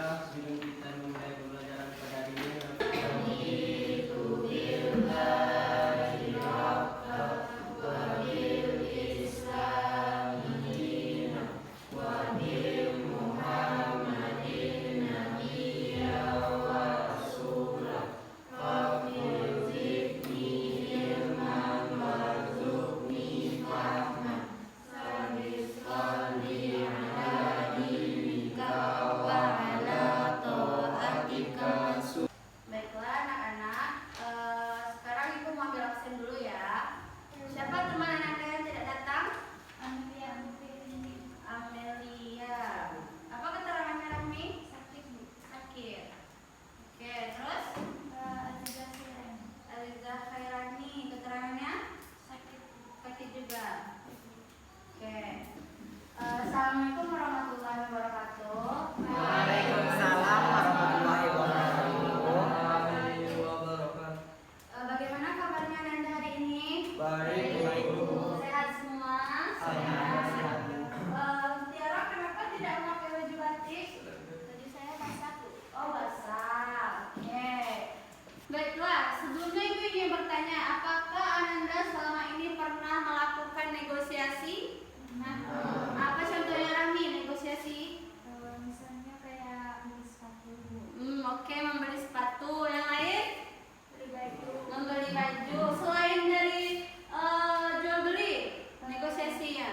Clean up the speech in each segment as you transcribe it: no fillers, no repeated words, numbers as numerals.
sebelum kita memulai pembelajaran pada hari ini, baiklah anak-anak, sekarang ibu mau ambil absen dulu ya. Siapa teman anak yang tidak datang? Amelia. Apa keterangannya Rahmi? Sakit. Oke, terus Aliza Khairani, keterangannya? Sakit juga. Oke. Assalamualaikum warahmatullahi wabarakatuh. Waalaikumsalam warahmatullahi wabarakatuh. Bagaimana kabarnya Nanda hari ini? Baik, Bu. Sehat semua? Sehat. Tiara kenapa tidak memakai baju batik? Tadi saya basah tuh. Oh basah. Oke. Baiklah, sebelumnya ibu ingin bertanya, apakah Ananda selama ini pernah melakukan negosiasi? Apa contohnya Rami negosiasi? Misalnya kayak beli sepatu, Oke, membeli sepatu. Yang lain? beli baju, Membeli baju. Selain dari jual beli negosiasinya,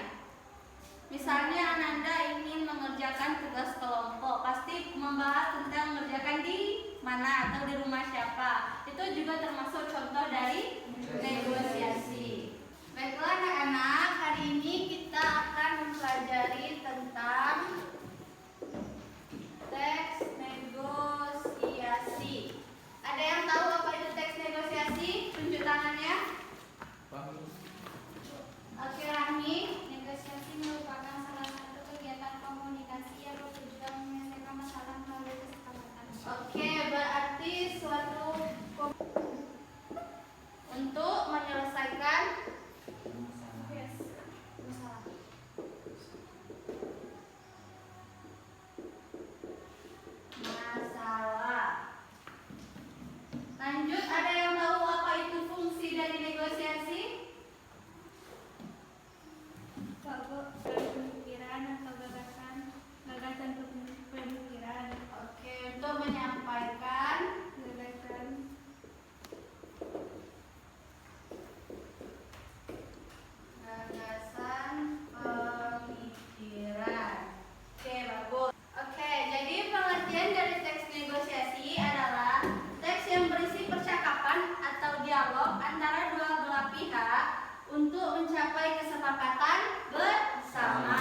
misalnya Ananda ingin mengerjakan tugas kelompok, pasti membahas tentang mengerjakan di mana atau di rumah siapa. Itu juga termasuk contoh dari negosiasi. Baiklah anak-anak, hari ini kita akan mempelajari tentang teks negosiasi. Ada yang tahu apa itu teks negosiasi? Tunjuk tangannya. Oke, Rahmi. negosiasi merupakan salah satu kegiatan komunikasi yang bertujuan menyelesaikan masalah melalui kesepakatan. Oke, berarti suatu untuk menyelesaikan Masalah. masalah. Lanjut, ada yang tahu apa itu fungsi dari negosiasi? Pemikiran atau gagasan pemikiran, Oke, untuk menyampaikan gagasan gagasan pemikiran. Oke, bagus. Oke, jadi pengertian dari teks negosiasi adalah teks yang berisi percakapan atau dialog antara dua belah pihak untuk mencapai kesepakatan bersama.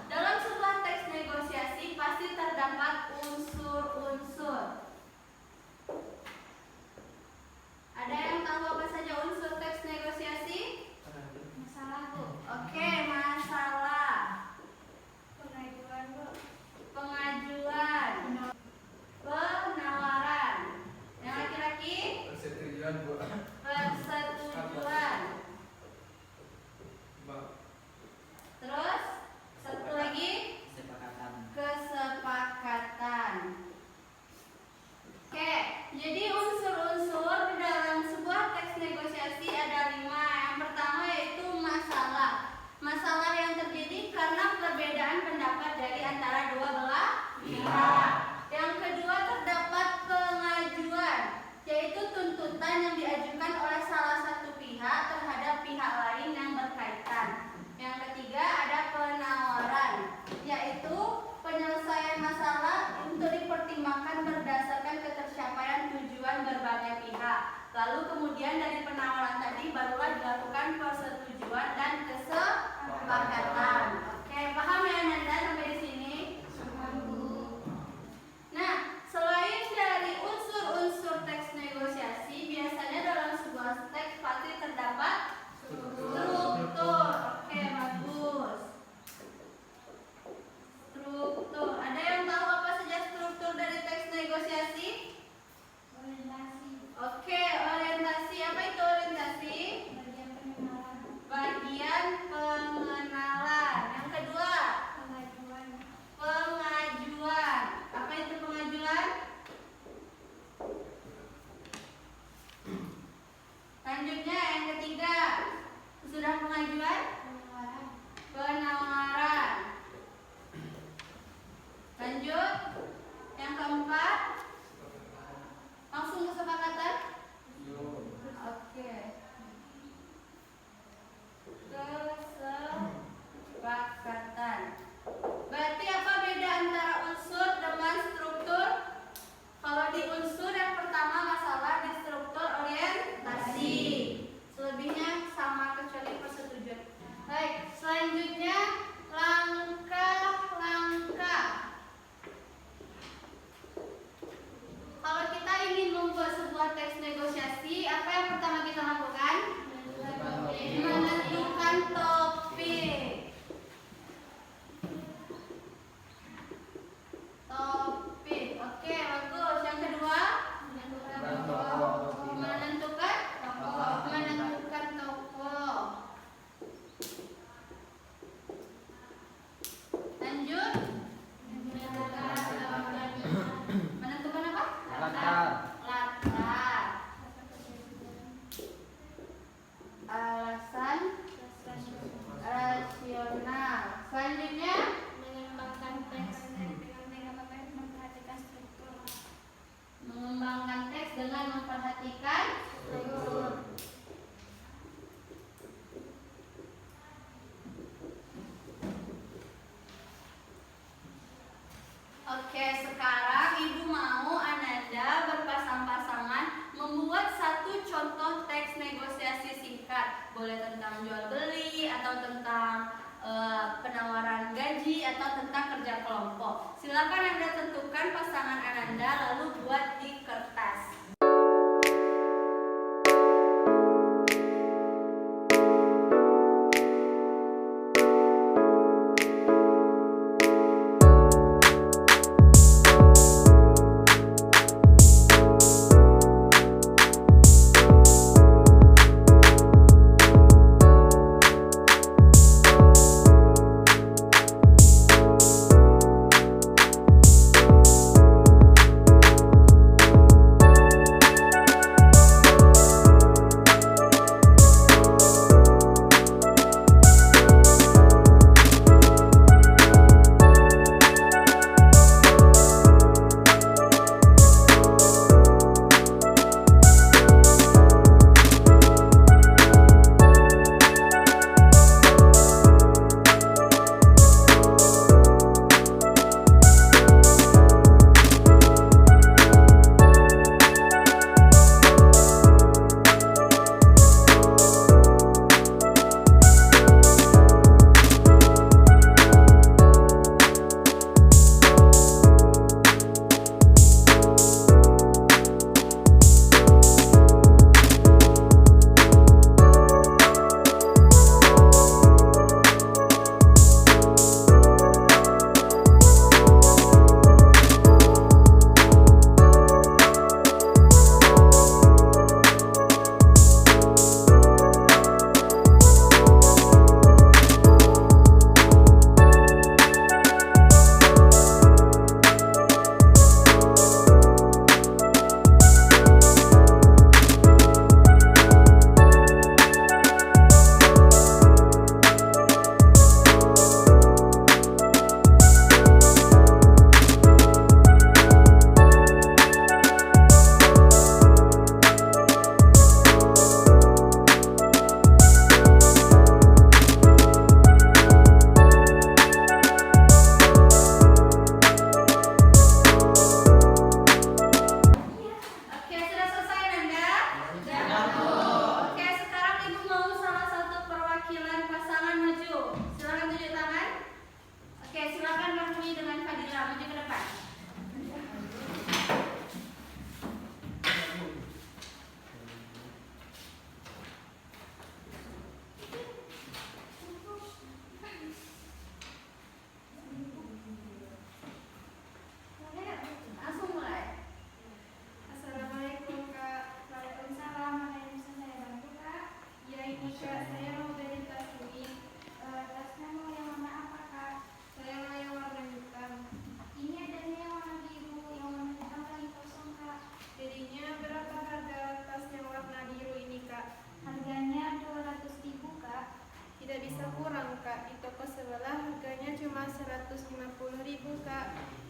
Dalam sebuah teks negosiasi pasti terdapat unsur-unsur. Ada yang tahu apa saja unsur teks negosiasi? masalah, Bu. Oke, masalah, Pengajuan, Bu. pengajuan, penawaran. Yang laki-laki? Persetujuan, Bu. Persetujuan. Terus satu lagi kesepakatan. Oke, jadi unsur-unsur di dalam sebuah teks negosiasi ada 5. Yang pertama yaitu masalah. Masalah yang terjadi karena perbedaan pendapat dari antara dua belah pihak. Yang kedua terdapat pengajuan, yaitu tuntutan yang diajukan oleh salah satu pihak terhadap pihak lain yang berkaitan. Yang ketiga ada penawaran, yaitu penyelesaian masalah untuk dipertimbangkan berdasarkan ketercapaian tujuan berbagai pihak. Lalu kemudian dari penawaran tadi barulah dilakukan persetujuan dan kesepakatan. Oke, paham ya Nanda sampai di sini? Nah, selain dari unsur-unsur teks negosiasi, biasanya dalam sebuah teks pasti terdapat struktur. Oke, bagus. Struktur. Ada yang tahu apa saja struktur dari teks negosiasi? Orientasi, Oke, orientasi. Apa itu orientasi? bagian pengenalan, Bagian pengenalan. tentang kerja kelompok. Silakan Anda tentukan pasangan Ananda lalu buat di kertas.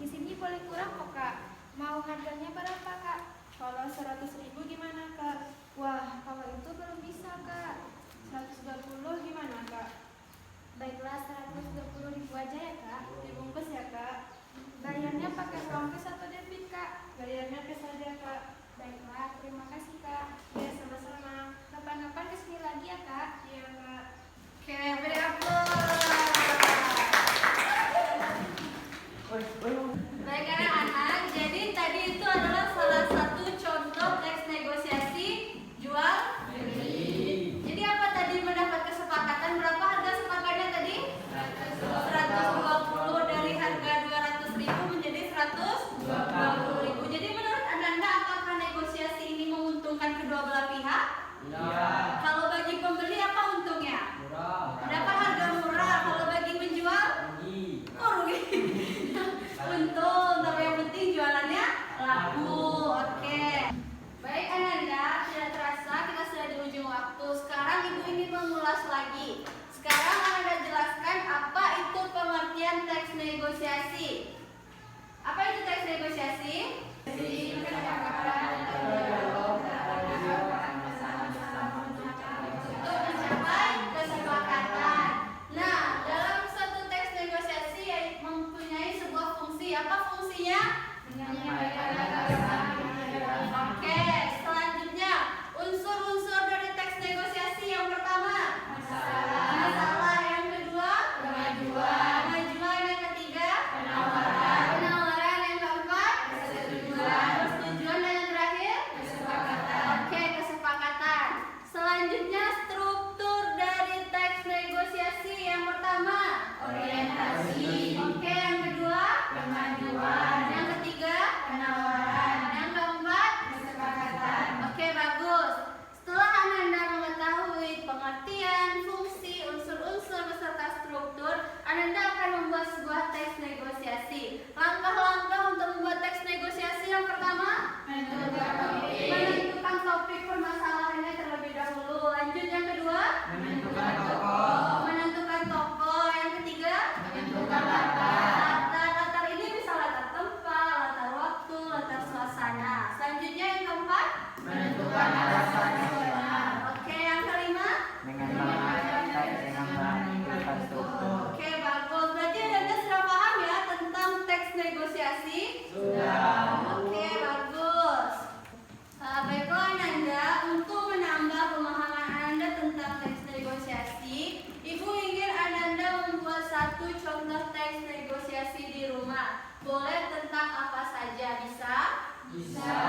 Di sini boleh kurang kok Kak. Mau harganya berapa Kak? Kalau 100.000 gimana Kak? Wah, kalau itu belum bisa Kak. 120 gimana Kak? Baiklah 120.000 aja ya Kak. Dibungkus ya Kak? Bayarnya pakai uang cash atau debit Kak? Bayarnya cash saja Kak. Baiklah, terima kasih Kak. Ya sama-sama. Kapan-kapan kesini lagi ya Kak. Iya Kak. Oke, beri aplaus. Baik anak-anak, jadi tadi itu adalah salah satu contoh teks negosiasi jual beli. Jadi apa tadi mendapat kesepakatan berapa harga sepakatnya tadi? 120 dari harga 200.000 menjadi 120.000. Jadi menurut Anda apakah negosiasi ini menguntungkan kedua belah pihak? Iya. Kalau bagi pembeli apa untungnya? Murah. Dapat harga murah. Kalau bagi penjual? Rugi. Oh, rugi. Untung, tapi yang penting jualannya laku. Oke. Baik Ananda, tidak terasa kita sudah di ujung waktu. Sekarang Ibu ingin mengulas lagi. Sekarang Ananda jelaskan apa itu pengertian teks negosiasi. Apa itu teks negosiasi? Kesepakatan dialog antara masalah bersama untuk Sudah. Oke, bagus. Baiklah Ananda, untuk menambah pemahaman Ananda tentang teks negosiasi, Ibu ingin Ananda membuat satu contoh teks negosiasi di rumah. Boleh tentang apa saja, bisa? Bisa.